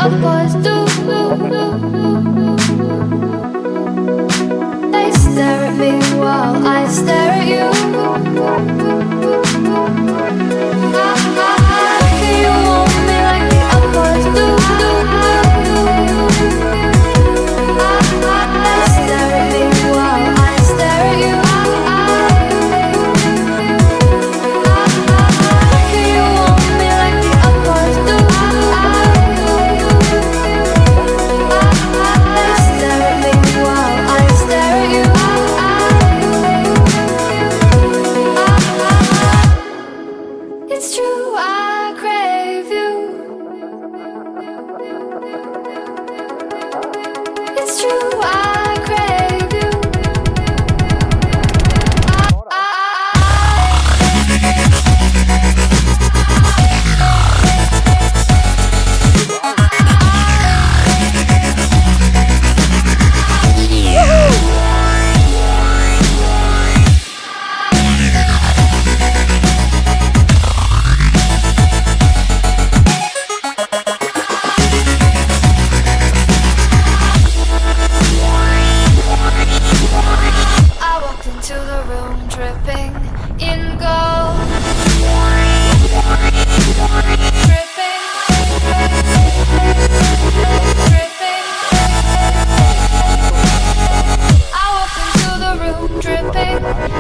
other boys do. They stare at me while I stare at you. You want me like the other boys do. They stare at me while I stare at you. You want me like the other boys do. They stare at me while I stare at you. It's true, I crave you. It's true, I crave you. I walked into the room dripping in gold. Dripping, dripping. I walked into the room dripping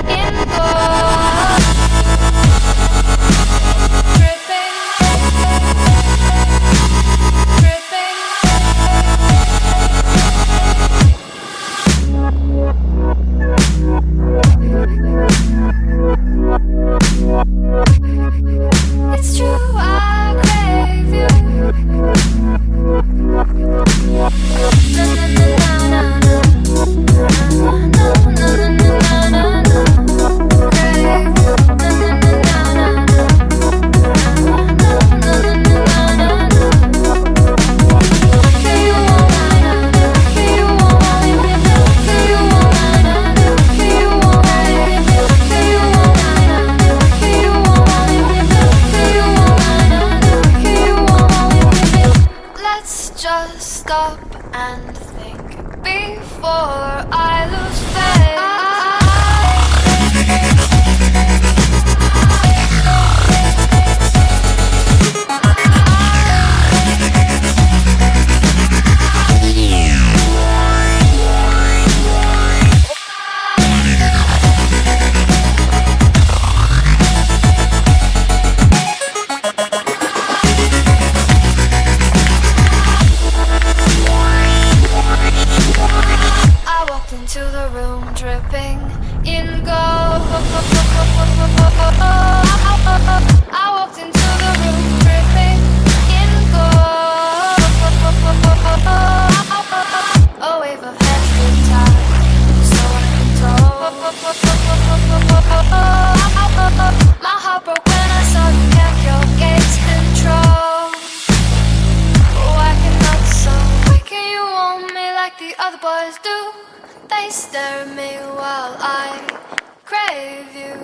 in gold. Dripping, dripping. It's true, I crave you. Na na na na na na na na na na na. Crave you. Na na na na na na na na na. You want me, you want me, you want me, you want me, you want me. Let's just stop and think before I lose faith. I walked into the room dripping in gold. I walked into the room dripping in gold. A wave of heads in time, so uncontrolled. My heart broke when I saw you kept your gaze control. Why cannot so? Why can you want me like the other boys do? They stare at me while I crave you.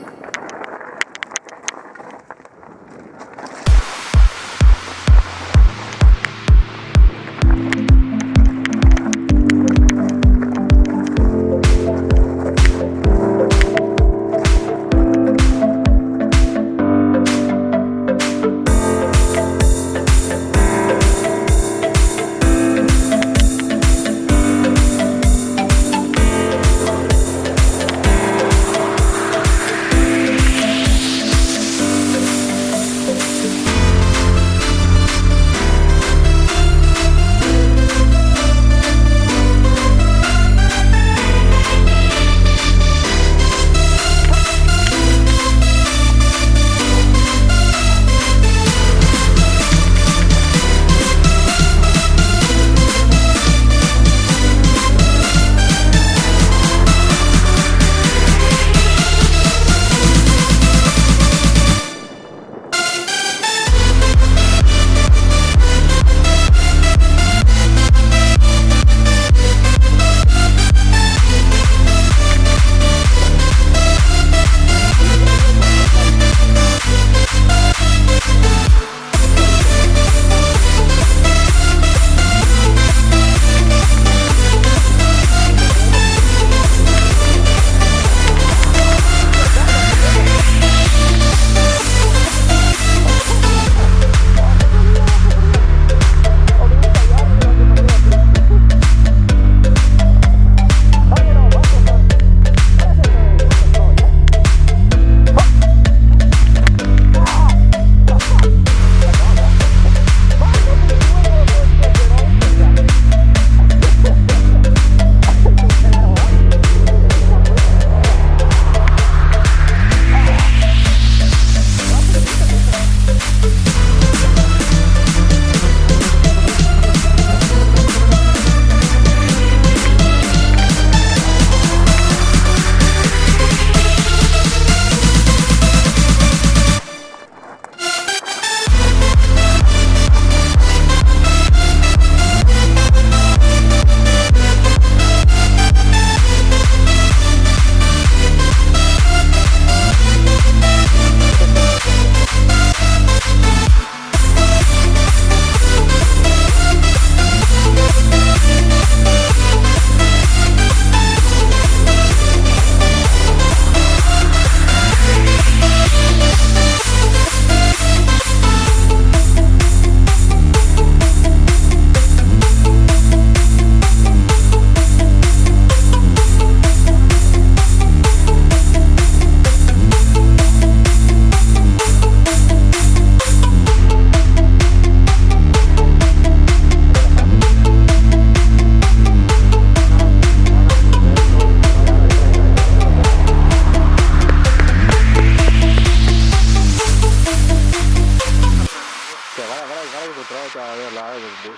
Bayağı lağa verdi.